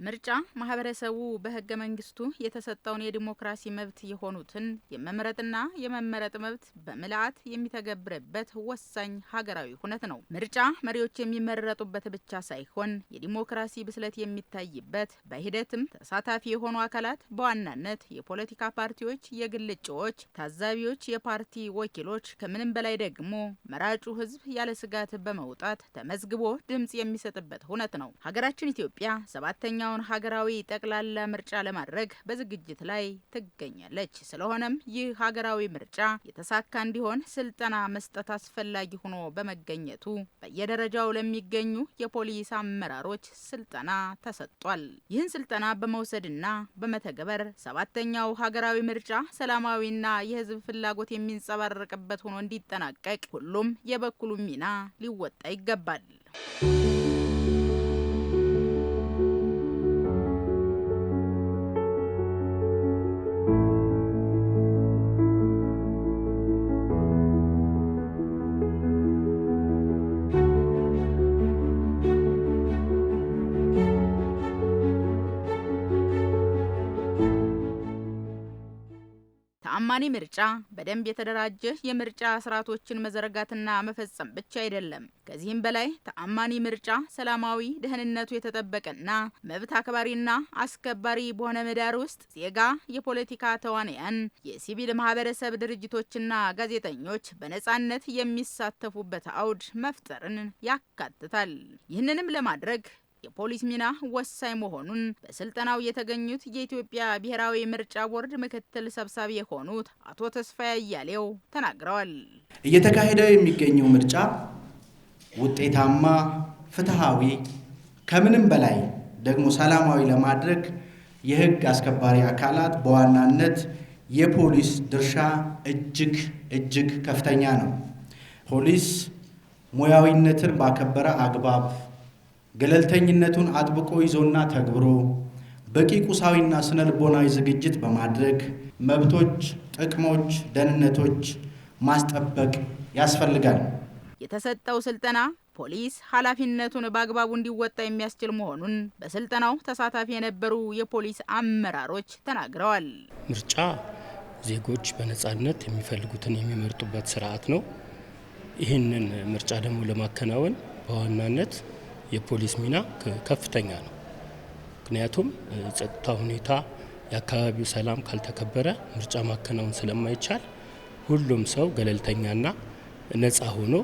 ምርጫ ማህበረሰቡ በህገ መንግስቱ የተሰጠውን የዲሞክራሲ መብት የሆኑትን የመምረጥና የመመረጥ መብት በምልአት የሚተገብርበት ወሳኝ ሀገራዊ ሁነት ነው። ምርጫ መሪዎች የሚመረጡበት ብቻ ሳይሆን የዲሞክራሲ ብስለት የሚታይበት፣ በሂደትም ተሳታፊ የሆኑ አካላት በዋናነት የፖለቲካ ፓርቲዎች፣ የግል እጩዎች፣ ታዛቢዎች፣ የፓርቲ ወኪሎች፣ ከምንም በላይ ደግሞ መራጩ ህዝብ ያለ ስጋት በመውጣት ተመዝግቦ ድምጽ የሚሰጥበት ሁነት ነው። ሀገራችን ኢትዮጵያ ሰባተኛውን ሀገራዊ ጠቅላላ ምርጫ ለማድረግ በዝግጅት ላይ ትገኛለች። ስለሆነም ይህ ሀገራዊ ምርጫ የተሳካ እንዲሆን ስልጠና መስጠት አስፈላጊ ሆኖ በመገኘቱ በየደረጃው ለሚገኙ የፖሊስ አመራሮች ስልጠና ተሰጥቷል። ይህን ስልጠና በመውሰድና በመተግበር ሰባተኛው ሀገራዊ ምርጫ ሰላማዊና የህዝብ ፍላጎት የሚንጸባረቅበት ሆኖ እንዲጠናቀቅ ሁሉም የበኩሉ ሚና ሊወጣ ይገባል። ተአማኒ ምርጫ በደንብ የተደራጀ የምርጫ ስርዓቶችን መዘርጋትና መፈጸም ብቻ አይደለም። ከዚህም በላይ ተአማኒ ምርጫ ሰላማዊ፣ ደህንነቱ የተጠበቀና መብት አክባሪና አስከባሪ በሆነ ምህዳር ውስጥ ዜጋ፣ የፖለቲካ ተዋንያን፣ የሲቪል ማህበረሰብ ድርጅቶችና ጋዜጠኞች በነጻነት የሚሳተፉበት አውድ መፍጠርን ያካትታል። ይህንንም ለማድረግ የፖሊስ ሚና ወሳኝ መሆኑን በስልጠናው የተገኙት የኢትዮጵያ ብሔራዊ ምርጫ ቦርድ ምክትል ሰብሳቢ የሆኑት አቶ ተስፋዬ አያሌው ተናግረዋል። እየተካሄደ የሚገኘው ምርጫ ውጤታማ፣ ፍትሃዊ፣ ከምንም በላይ ደግሞ ሰላማዊ ለማድረግ የህግ አስከባሪ አካላት በዋናነት የፖሊስ ድርሻ እጅግ ከፍተኛ ነው። ፖሊስ ሙያዊነትን ባከበረ አግባብ ገለልተኝነቱን አጥብቆ ይዞና ተግብሮ በቂ ቁሳዊና ስነልቦናዊ ዝግጅት በማድረግ መብቶች፣ ጥቅሞች፣ ደህንነቶች ማስጠበቅ ያስፈልጋል። የተሰጠው ስልጠና ፖሊስ ኃላፊነቱን በአግባቡ እንዲወጣ የሚያስችል መሆኑን በስልጠናው ተሳታፊ የነበሩ የፖሊስ አመራሮች ተናግረዋል። ምርጫ ዜጎች በነጻነት የሚፈልጉትን የሚመርጡበት ስርዓት ነው። ይህንን ምርጫ ደግሞ ለማከናወን በዋናነት የፖሊስ ሚና ከፍተኛ ነው። ምክንያቱም ጸጥታ ሁኔታ፣ የአካባቢው ሰላም ካልተከበረ ምርጫ ማከናወን ስለማይቻል ሁሉም ሰው ገለልተኛና ነጻ ሆኖ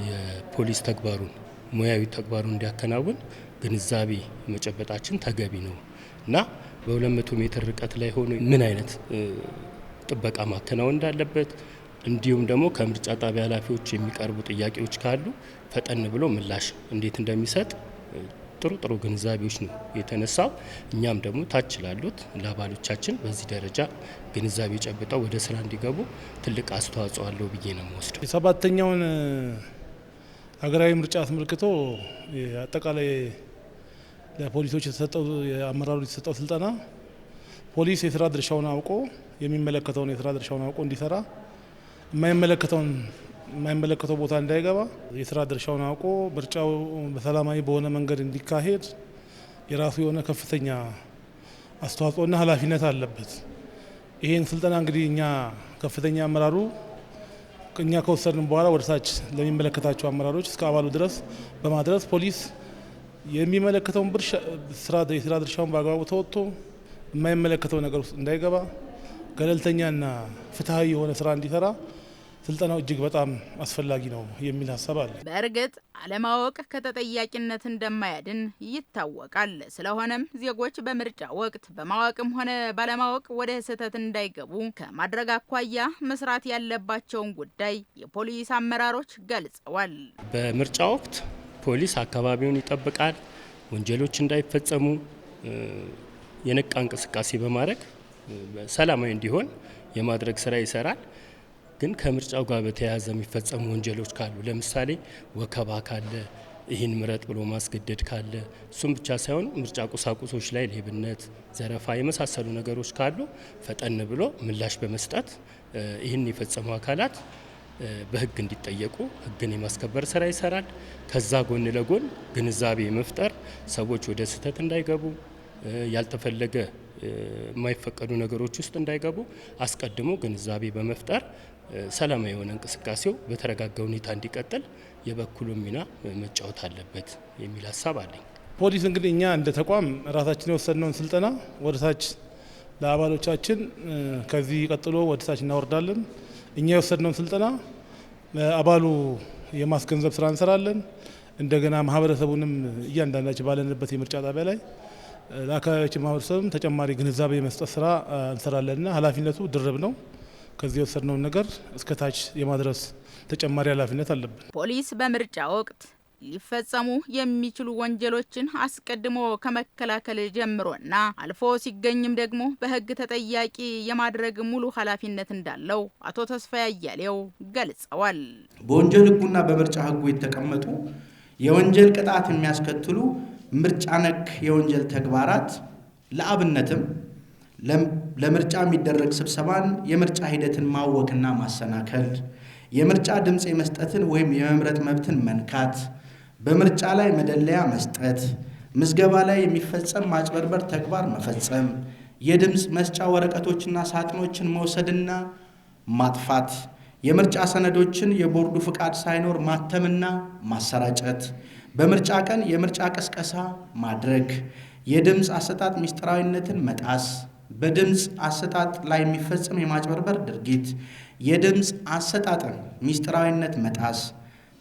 የፖሊስ ተግባሩን ሙያዊ ተግባሩን እንዲያከናውን ግንዛቤ መጨበጣችን ተገቢ ነው እና በ200 ሜትር ርቀት ላይ ሆኖ ምን አይነት ጥበቃ ማከናወን እንዳለበት እንዲሁም ደግሞ ከምርጫ ጣቢያ ኃላፊዎች የሚቀርቡ ጥያቄዎች ካሉ ፈጠን ብሎ ምላሽ እንዴት እንደሚሰጥ ጥሩ ግንዛቤዎች ነው የተነሳው። እኛም ደግሞ ታች ላሉት ለአባሎቻችን በዚህ ደረጃ ግንዛቤ ጨብጠው ወደ ስራ እንዲገቡ ትልቅ አስተዋጽኦ አለው ብዬ ነው የምወስደው። የሰባተኛውን ሀገራዊ ምርጫ አስመልክቶ አጠቃላይ ለፖሊሶች የተሰጠው የአመራሩ የተሰጠው ስልጠና ፖሊስ የስራ ድርሻውን አውቆ የሚመለከተውን የስራ ድርሻውን አውቆ እንዲሰራ የማይመለከተው ቦታ እንዳይገባ የስራ ድርሻውን አውቆ ምርጫው በሰላማዊ በሆነ መንገድ እንዲካሄድ የራሱ የሆነ ከፍተኛ አስተዋጽኦና ኃላፊነት አለበት። ይሄን ስልጠና እንግዲህ እኛ ከፍተኛ አመራሩ እኛ ከወሰድን በኋላ ወደ ታች ለሚመለከታቸው አመራሮች እስከ አባሉ ድረስ በማድረስ ፖሊስ የሚመለከተውን የስራ ድርሻውን በአግባቡ ተወጥቶ የማይመለከተው ነገር ውስጥ እንዳይገባ ገለልተኛና ፍትሃዊ የሆነ ስራ እንዲሰራ ስልጠናው እጅግ በጣም አስፈላጊ ነው የሚል ሀሳብ አለ። በእርግጥ አለማወቅ ከተጠያቂነት እንደማያድን ይታወቃል። ስለሆነም ዜጎች በምርጫ ወቅት በማወቅም ሆነ ባለማወቅ ወደ ስህተት እንዳይገቡ ከማድረግ አኳያ መስራት ያለባቸውን ጉዳይ የፖሊስ አመራሮች ገልጸዋል። በምርጫ ወቅት ፖሊስ አካባቢውን ይጠብቃል። ወንጀሎች እንዳይፈጸሙ የነቃ እንቅስቃሴ በማድረግ ሰላማዊ እንዲሆን የማድረግ ስራ ይሰራል። ግን ከምርጫው ጋር በተያያዘ የሚፈጸሙ ወንጀሎች ካሉ ለምሳሌ ወከባ ካለ፣ ይህን ምረጥ ብሎ ማስገደድ ካለ፣ እሱም ብቻ ሳይሆን ምርጫ ቁሳቁሶች ላይ ሌብነት፣ ዘረፋ የመሳሰሉ ነገሮች ካሉ ፈጠን ብሎ ምላሽ በመስጠት ይህን የፈጸሙ አካላት በህግ እንዲጠየቁ ህግን የማስከበር ስራ ይሰራል። ከዛ ጎን ለጎን ግንዛቤ መፍጠር ሰዎች ወደ ስህተት እንዳይገቡ ያልተፈለገ የማይፈቀዱ ነገሮች ውስጥ እንዳይገቡ አስቀድሞ ግንዛቤ በመፍጠር ሰላማዊ የሆነ እንቅስቃሴው በተረጋጋ ሁኔታ እንዲቀጥል የበኩሉን ሚና መጫወት አለበት የሚል ሀሳብ አለኝ። ፖሊስ እንግዲህ እኛ እንደ ተቋም ራሳችን የወሰድነውን ስልጠና ወደ ታች ለአባሎቻችን ከዚህ ቀጥሎ ወደ ታች እናወርዳለን። እኛ የወሰድነውን ስልጠና አባሉ የማስገንዘብ ስራ እንሰራለን። እንደገና ማህበረሰቡንም እያንዳንዳችን ባለንበት የምርጫ ጣቢያ ላይ ለአካባቢያችን ማህበረሰብም ተጨማሪ ግንዛቤ የመስጠት ስራ እንሰራለንና ኃላፊነቱ ድርብ ነው። ከዚህ የወሰድነውን ነገር እስከ ታች የማድረስ ተጨማሪ ኃላፊነት አለብን። ፖሊስ በምርጫ ወቅት ሊፈጸሙ የሚችሉ ወንጀሎችን አስቀድሞ ከመከላከል ጀምሮና አልፎ ሲገኝም ደግሞ በሕግ ተጠያቂ የማድረግ ሙሉ ኃላፊነት እንዳለው አቶ ተስፋዬ አያሌው ገልጸዋል። በወንጀል ሕጉና በምርጫ ሕጉ የተቀመጡ የወንጀል ቅጣት የሚያስከትሉ ምርጫ ነክ የወንጀል ተግባራት ለአብነትም ለምርጫ የሚደረግ ስብሰባን የምርጫ ሂደትን ማወክና ማሰናከል፣ የምርጫ ድምፅ የመስጠትን ወይም የመምረጥ መብትን መንካት፣ በምርጫ ላይ መደለያ መስጠት፣ ምዝገባ ላይ የሚፈጸም ማጭበርበር ተግባር መፈጸም፣ የድምፅ መስጫ ወረቀቶችና ሳጥኖችን መውሰድና ማጥፋት፣ የምርጫ ሰነዶችን የቦርዱ ፍቃድ ሳይኖር ማተምና ማሰራጨት፣ በምርጫ ቀን የምርጫ ቅስቀሳ ማድረግ፣ የድምፅ አሰጣጥ ምስጢራዊነትን መጣስ፣ በድምፅ አሰጣጥ ላይ የሚፈጸም የማጭበርበር ድርጊት፣ የድምፅ አሰጣጥን ምስጢራዊነት መጣስ፣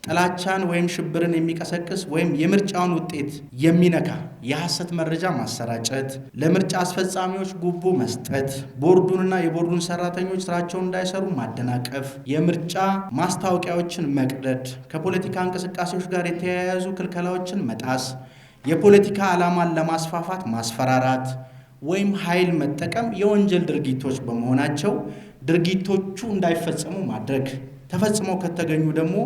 ጥላቻን ወይም ሽብርን የሚቀሰቅስ ወይም የምርጫውን ውጤት የሚነካ የሐሰት መረጃ ማሰራጨት፣ ለምርጫ አስፈጻሚዎች ጉቦ መስጠት፣ ቦርዱንና የቦርዱን ሰራተኞች ስራቸውን እንዳይሰሩ ማደናቀፍ፣ የምርጫ ማስታወቂያዎችን መቅደድ፣ ከፖለቲካ እንቅስቃሴዎች ጋር የተያያዙ ክልከላዎችን መጣስ፣ የፖለቲካ ዓላማን ለማስፋፋት ማስፈራራት ወይም ኃይል መጠቀም የወንጀል ድርጊቶች በመሆናቸው ድርጊቶቹ እንዳይፈጸሙ ማድረግ፣ ተፈጽመው ከተገኙ ደግሞ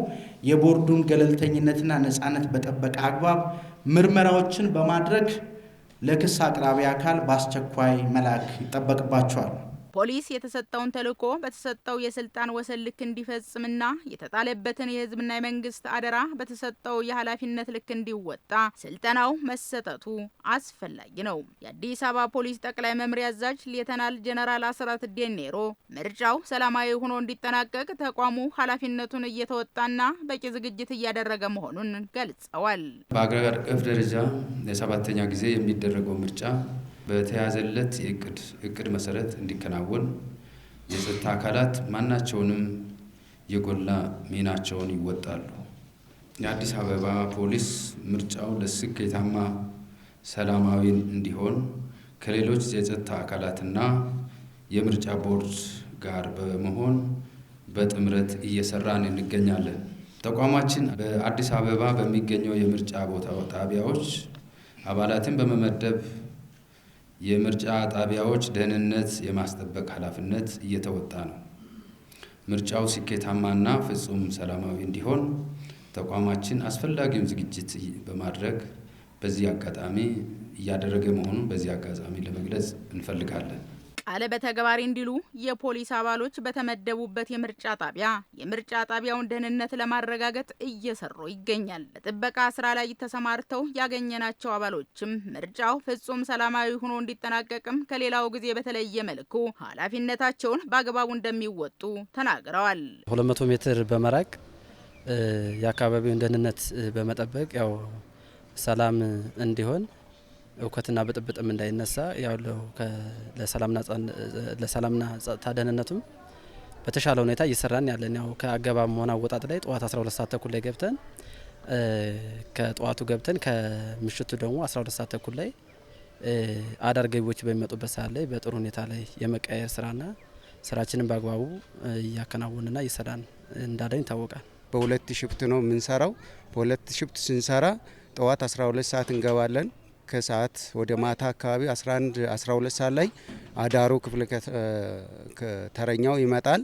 የቦርዱን ገለልተኝነትና ነፃነት በጠበቀ አግባብ ምርመራዎችን በማድረግ ለክስ አቅራቢ አካል በአስቸኳይ መላክ ይጠበቅባቸዋል። ፖሊስ የተሰጠውን ተልዕኮ በተሰጠው የስልጣን ወሰን ልክ እንዲፈጽምና የተጣለበትን የሕዝብና የመንግስት አደራ በተሰጠው የኃላፊነት ልክ እንዲወጣ ስልጠናው መሰጠቱ አስፈላጊ ነው። የአዲስ አበባ ፖሊስ ጠቅላይ መምሪያ አዛዥ ሌተናል ጀነራል አስራት ዴኔሮ ምርጫው ሰላማዊ ሆኖ እንዲጠናቀቅ ተቋሙ ኃላፊነቱን እየተወጣና በቂ ዝግጅት እያደረገ መሆኑን ገልጸዋል። በአገር አቀፍ ደረጃ ለ7ኛ ጊዜ የሚደረገው ምርጫ በተያዘለት እቅድ መሰረት እንዲከናወን የጸጥታ አካላት ማናቸውንም የጎላ ሚናቸውን ይወጣሉ። የአዲስ አበባ ፖሊስ ምርጫው ለስኬታማ ሰላማዊ እንዲሆን ከሌሎች የጸጥታ አካላትና የምርጫ ቦርድ ጋር በመሆን በጥምረት እየሰራን እንገኛለን። ተቋማችን በአዲስ አበባ በሚገኘው የምርጫ ጣቢያዎች አባላትን በመመደብ የምርጫ ጣቢያዎች ደህንነት የማስጠበቅ ኃላፊነት እየተወጣ ነው። ምርጫው ስኬታማና ፍጹም ሰላማዊ እንዲሆን ተቋማችን አስፈላጊውን ዝግጅት በማድረግ በዚህ አጋጣሚ እያደረገ መሆኑን በዚህ አጋጣሚ ለመግለጽ እንፈልጋለን። ቃለ በተግባር እንዲሉ የፖሊስ አባሎች በተመደቡበት የምርጫ ጣቢያ የምርጫ ጣቢያውን ደህንነት ለማረጋገጥ እየሰሩ ይገኛል። በጥበቃ ስራ ላይ ተሰማርተው ያገኘናቸው አባሎችም ምርጫው ፍጹም ሰላማዊ ሆኖ እንዲጠናቀቅም ከሌላው ጊዜ በተለየ መልኩ ኃላፊነታቸውን በአግባቡ እንደሚወጡ ተናግረዋል። 200 ሜትር በመራቅ የአካባቢውን ደህንነት በመጠበቅ ያው ሰላም እንዲሆን እውከትና ብጥብጥም እንዳይነሳ ያለው ለሰላምና ጸጥታ ደህንነቱም በተሻለ ሁኔታ እየሰራን ያለን ያው ከአገባብ መሆን አወጣጥ ላይ ጠዋት 12 ሰዓት ተኩል ላይ ገብተን ከጠዋቱ ገብተን ከምሽቱ ደግሞ 12 ሰዓት ተኩል ላይ አዳር ገቢዎች በሚመጡበት ሰዓት ላይ በጥሩ ሁኔታ ላይ የመቀየር ስራና ስራችንን በአግባቡ እያከናወንና እየሰራን እንዳለን ይታወቃል። በሁለት ሽፍት ነው የምንሰራው። በሁለት ሽፍት ስንሰራ ጠዋት 12 ሰዓት እንገባለን። ከሰዓት ወደ ማታ አካባቢ 11-12 ሰዓት ላይ አዳሩ ክፍለ ተረኛው ይመጣል።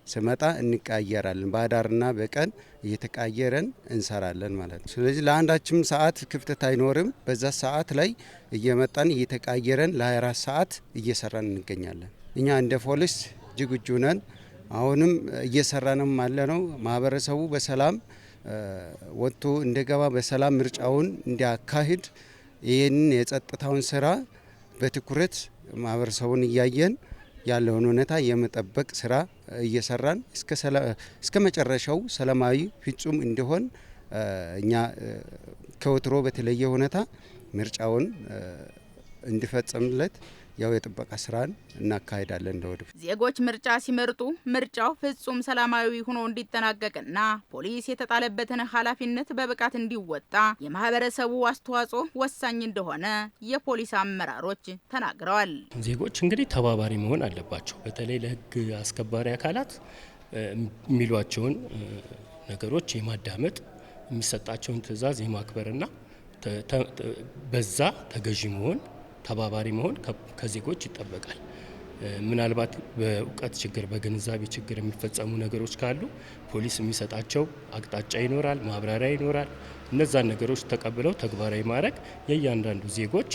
ስመጣ እንቀያየራለን። በአዳርና በቀን እየተቀያየረን እንሰራለን ማለት ነው። ስለዚህ ለአንዳችም ሰዓት ክፍተት አይኖርም። በዛ ሰዓት ላይ እየመጣን እየተቀያየረን ለ24 ሰዓት እየሰራን እንገኛለን። እኛ እንደ ፖሊስ ዝግጁ ነን። አሁንም እየሰራንም አለ ነው። ማህበረሰቡ በሰላም ወጥቶ እንደገባ በሰላም ምርጫውን እንዲያካሂድ ይህንን የጸጥታውን ስራ በትኩረት ማህበረሰቡን እያየን ያለውን ሁኔታ የመጠበቅ ስራ እየሰራን እስከ መጨረሻው ሰላማዊ ፍጹም እንዲሆን እኛ ከወትሮ በተለየ ሁኔታ ምርጫውን እንዲፈጸምለት ያው የጥበቃ ስራን እናካሄዳለን። እንደወደፊት ዜጎች ምርጫ ሲመርጡ ምርጫው ፍጹም ሰላማዊ ሆኖ እንዲጠናቀቅና ፖሊስ የተጣለበትን ኃላፊነት በብቃት እንዲወጣ የማህበረሰቡ አስተዋጽኦ ወሳኝ እንደሆነ የፖሊስ አመራሮች ተናግረዋል። ዜጎች እንግዲህ ተባባሪ መሆን አለባቸው። በተለይ ለህግ አስከባሪ አካላት የሚሏቸውን ነገሮች የማዳመጥ የሚሰጣቸውን ትዕዛዝ የማክበርና በዛ ተገዢ መሆን ተባባሪ መሆን ከዜጎች ይጠበቃል። ምናልባት በእውቀት ችግር በግንዛቤ ችግር የሚፈጸሙ ነገሮች ካሉ ፖሊስ የሚሰጣቸው አቅጣጫ ይኖራል፣ ማብራሪያ ይኖራል። እነዛን ነገሮች ተቀብለው ተግባራዊ ማድረግ የእያንዳንዱ ዜጎች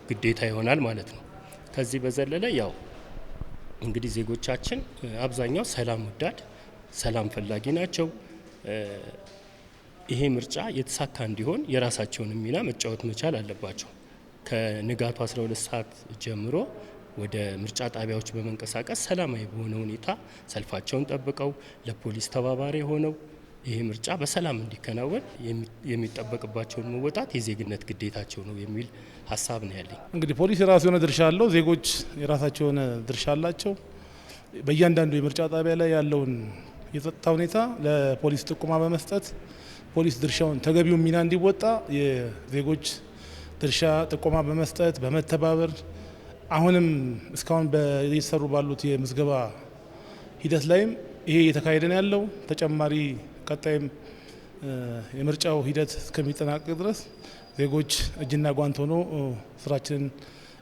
ግዴታ ይሆናል ማለት ነው። ከዚህ በዘለለ ያው እንግዲህ ዜጎቻችን አብዛኛው ሰላም ወዳድ ሰላም ፈላጊ ናቸው። ይሄ ምርጫ የተሳካ እንዲሆን የራሳቸውን ሚና መጫወት መቻል አለባቸው። ከንጋቱ 12 ሰዓት ጀምሮ ወደ ምርጫ ጣቢያዎች በመንቀሳቀስ ሰላማዊ በሆነ ሁኔታ ሰልፋቸውን ጠብቀው ለፖሊስ ተባባሪ ሆነው ይሄ ምርጫ በሰላም እንዲከናወን የሚጠበቅባቸውን መወጣት የዜግነት ግዴታቸው ነው የሚል ሀሳብ ነው ያለኝ። እንግዲህ ፖሊስ የራሱ የሆነ ድርሻ አለው፣ ዜጎች የራሳቸው የሆነ ድርሻ አላቸው። በእያንዳንዱ የምርጫ ጣቢያ ላይ ያለውን የጸጥታ ሁኔታ ለፖሊስ ጥቆማ በመስጠት ፖሊስ ድርሻውን ተገቢውን ሚና እንዲወጣ የዜጎች ድርሻ ጥቆማ በመስጠት በመተባበር አሁንም እስካሁን እየተሰሩ ባሉት የምዝገባ ሂደት ላይም ይሄ እየተካሄደ ነው ያለው። ተጨማሪ ቀጣይም የምርጫው ሂደት እስከሚጠናቀቅ ድረስ ዜጎች እጅና ጓንት ሆኖ ስራችንን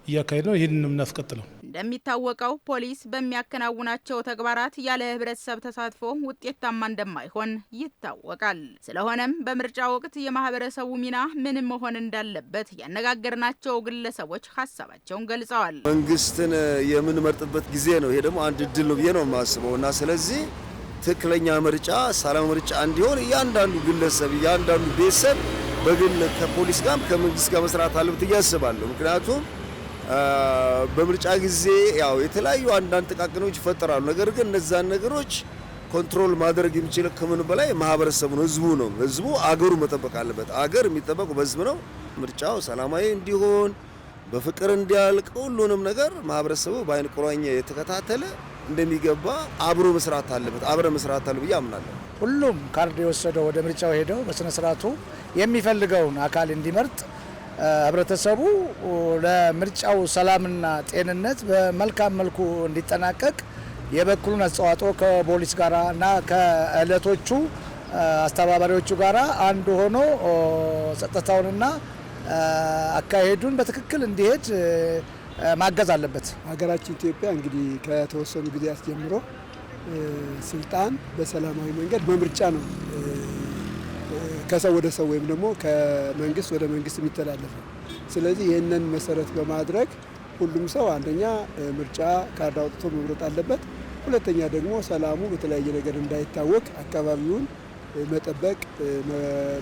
እያካሄድ ነው። ይህንን እናስቀጥለው። እንደሚታወቀው ፖሊስ በሚያከናውናቸው ተግባራት ያለ ህብረተሰብ ተሳትፎ ውጤታማ እንደማይሆን ይታወቃል። ስለሆነም በምርጫ ወቅት የማህበረሰቡ ሚና ምን መሆን እንዳለበት ያነጋገርናቸው ግለሰቦች ሀሳባቸውን ገልጸዋል። መንግስትን የምንመርጥበት ጊዜ ነው። ይሄ ደግሞ አንድ እድል ነው ብዬ ነው የማስበው እና ስለዚህ ትክክለኛ ምርጫ ሰላም ምርጫ እንዲሆን እያንዳንዱ ግለሰብ እያንዳንዱ ቤተሰብ በግል ከፖሊስ ጋር ከመንግስት ጋር መስራት አለበት እያስባለሁ። ምክንያቱም በምርጫ ጊዜ ያው የተለያዩ አንዳንድ ጥቃቅኖች ይፈጠራሉ። ነገር ግን እነዛን ነገሮች ኮንትሮል ማድረግ የሚችል ከምን በላይ ማህበረሰቡ ነው፣ ህዝቡ ነው። ህዝቡ አገሩ መጠበቅ አለበት። አገር የሚጠበቀው በህዝብ ነው። ምርጫው ሰላማዊ እንዲሆን በፍቅር እንዲያልቅ ሁሉንም ነገር ማህበረሰቡ በአይን ቁራኛ የተከታተለ እንደሚገባ አብሮ መስራት አለበት። አብረ መስራት አለ ብዬ አምናለሁ። ሁሉም ካርድ የወሰደው ወደ ምርጫው ሄደው በስነ ስርዓቱ የሚፈልገውን አካል እንዲመርጥ ህብረተሰቡ ለምርጫው ሰላምና ጤንነት በመልካም መልኩ እንዲጠናቀቅ የበኩሉን አስተዋጽኦ ከፖሊስ ጋራ እና ከእለቶቹ አስተባባሪዎቹ ጋራ አንድ ሆኖ ጸጥታውንና አካሄዱን በትክክል እንዲሄድ ማገዝ አለበት። ሀገራችን ኢትዮጵያ እንግዲህ ከተወሰኑ ጊዜያት ጀምሮ ስልጣን በሰላማዊ መንገድ በምርጫ ነው ከሰው ወደ ሰው ወይም ደግሞ ከመንግስት ወደ መንግስት የሚተላለፈው። ስለዚህ ይህንን መሰረት በማድረግ ሁሉም ሰው አንደኛ ምርጫ ካርድ አውጥቶ መምረጥ አለበት። ሁለተኛ ደግሞ ሰላሙ በተለያየ ነገር እንዳይታወቅ አካባቢውን መጠበቅ፣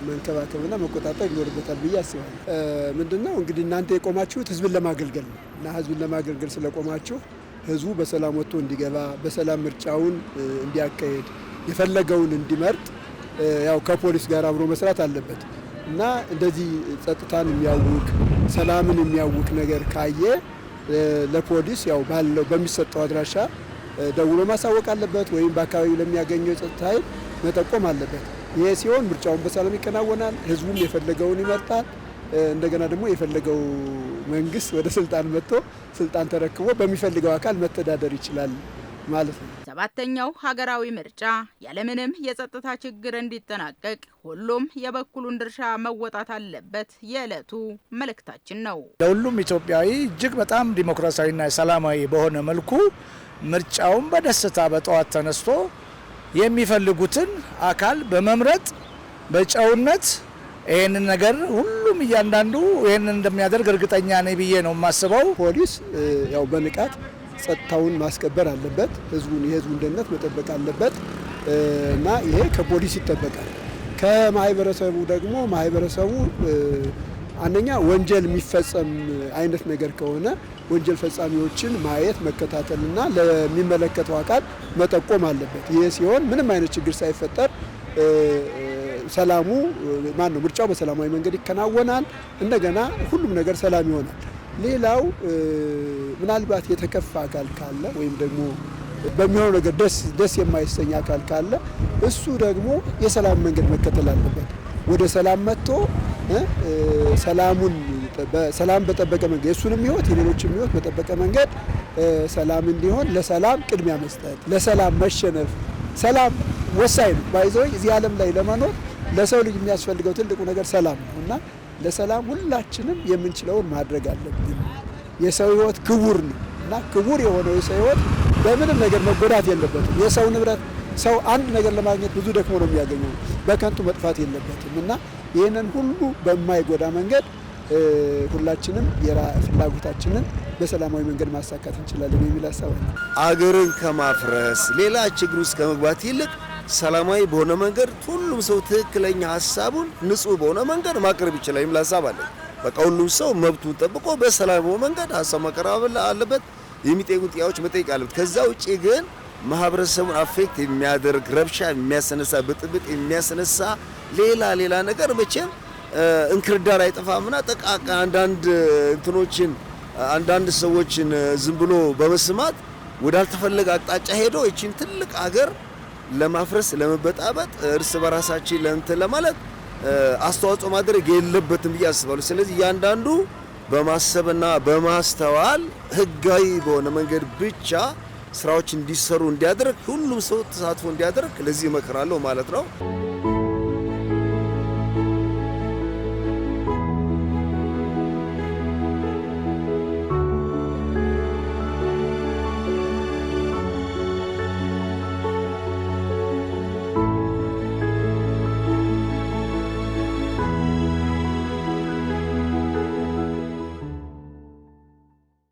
መንከባከብና መቆጣጠር ይኖርበታል ብዬ አስባለሁ። ምንድነው እንግዲህ እናንተ የቆማችሁት ህዝብን ለማገልገል ነው እና ህዝብን ለማገልገል ስለቆማችሁ ህዝቡ በሰላም ወጥቶ እንዲገባ፣ በሰላም ምርጫውን እንዲያካሄድ፣ የፈለገውን እንዲመርጥ ያው ከፖሊስ ጋር አብሮ መስራት አለበት እና እንደዚህ ጸጥታን የሚያውክ ሰላምን የሚያውክ ነገር ካየ ለፖሊስ ያው ባለው በሚሰጠው አድራሻ ደውሎ ማሳወቅ አለበት ወይም በአካባቢው ለሚያገኘው ጸጥታ ኃይል መጠቆም አለበት። ይሄ ሲሆን ምርጫውን በሰላም ይከናወናል፣ ህዝቡም የፈለገውን ይመርጣል። እንደገና ደግሞ የፈለገው መንግስት ወደ ስልጣን መጥቶ ስልጣን ተረክቦ በሚፈልገው አካል መተዳደር ይችላል ማለት ነው። ሰባተኛው ሀገራዊ ምርጫ ያለምንም የጸጥታ ችግር እንዲጠናቀቅ ሁሉም የበኩሉን ድርሻ መወጣት አለበት የዕለቱ መልእክታችን ነው። ለሁሉም ኢትዮጵያዊ እጅግ በጣም ዲሞክራሲያዊና ሰላማዊ በሆነ መልኩ ምርጫውን በደስታ በጠዋት ተነስቶ የሚፈልጉትን አካል በመምረጥ በጨውነት ይህንን ነገር ሁሉም እያንዳንዱ ይህንን እንደሚያደርግ እርግጠኛ ነኝ ብዬ ነው የማስበው። ፖሊስ ያው በንቃት ጸጥታውን ማስከበር አለበት፣ የህዝቡን ደህንነት መጠበቅ አለበት እና ይሄ ከፖሊስ ይጠበቃል። ከማህበረሰቡ ደግሞ ማህበረሰቡ አንደኛ ወንጀል የሚፈጸም አይነት ነገር ከሆነ ወንጀል ፈጻሚዎችን ማየት መከታተልና ለሚመለከተው አካል መጠቆም አለበት። ይሄ ሲሆን ምንም አይነት ችግር ሳይፈጠር ሰላሙ ምርጫው በሰላማዊ መንገድ ይከናወናል። እንደገና ሁሉም ነገር ሰላም ይሆናል። ሌላው ምናልባት የተከፋ አካል ካለ ወይም ደግሞ በሚሆነው ነገር ደስ የማይሰኝ አካል ካለ እሱ ደግሞ የሰላም መንገድ መከተል አለበት። ወደ ሰላም መጥቶ ሰላም በጠበቀ መንገድ የሱንም ህይወት የሌሎችም ህይወት በጠበቀ መንገድ ሰላም እንዲሆን ለሰላም ቅድሚያ መስጠት፣ ለሰላም መሸነፍ። ሰላም ወሳኝ ነው። ባይዘው እዚህ ዓለም ላይ ለመኖር ለሰው ልጅ የሚያስፈልገው ትልቁ ነገር ሰላም ነውና ለሰላም ሁላችንም የምንችለውን ማድረግ አለብን። የሰው ህይወት ክቡር ነው እና ክቡር የሆነው የሰው ህይወት በምንም ነገር መጎዳት የለበትም። የሰው ንብረት ሰው አንድ ነገር ለማግኘት ብዙ ደክሞ ነው የሚያገኘው፣ በከንቱ መጥፋት የለበትም እና ይህንን ሁሉ በማይጎዳ መንገድ ሁላችንም ፍላጎታችንን በሰላማዊ መንገድ ማሳካት እንችላለን የሚል ሀሳብ ነው። አገርን ከማፍረስ ሌላ ችግር ውስጥ ከመግባት ይልቅ ሰላማዊ በሆነ መንገድ ሁሉም ሰው ትክክለኛ ሀሳቡን ንጹህ በሆነ መንገድ ማቅረብ ይችላል የሚል ሀሳብ አለ። በቃ ሁሉም ሰው መብቱን ጠብቆ በሰላማዊ መንገድ ሀሳብ ማቅረብ አለበት። የሚጠይቁ ጥያቄዎች መጠየቅ አለበት። ከዛ ውጪ ግን ማህበረሰቡን አፌክት የሚያደርግ ረብሻ የሚያስነሳ ብጥብጥ የሚያስነሳ ሌላ ነገር መቼም እንክርዳድ አይጠፋምና ጠቃቃ አንዳንድ ሰዎችን ዝም ብሎ በመስማት ወዳልተፈለገ አቅጣጫ ሄዶ እቺን ትልቅ አገር ለማፍረስ ለመበጣበጥ እርስ በራሳችን ለማለት አስተዋጽኦ ማድረግ የለበትም ብዬ አስባለሁ። ስለዚህ እያንዳንዱ በማሰብና በማስተዋል ህጋዊ በሆነ መንገድ ብቻ ስራዎች እንዲሰሩ እንዲያደርግ ሁሉም ሰው ተሳትፎ እንዲያደርግ ለዚህ እመክራለሁ ማለት ነው።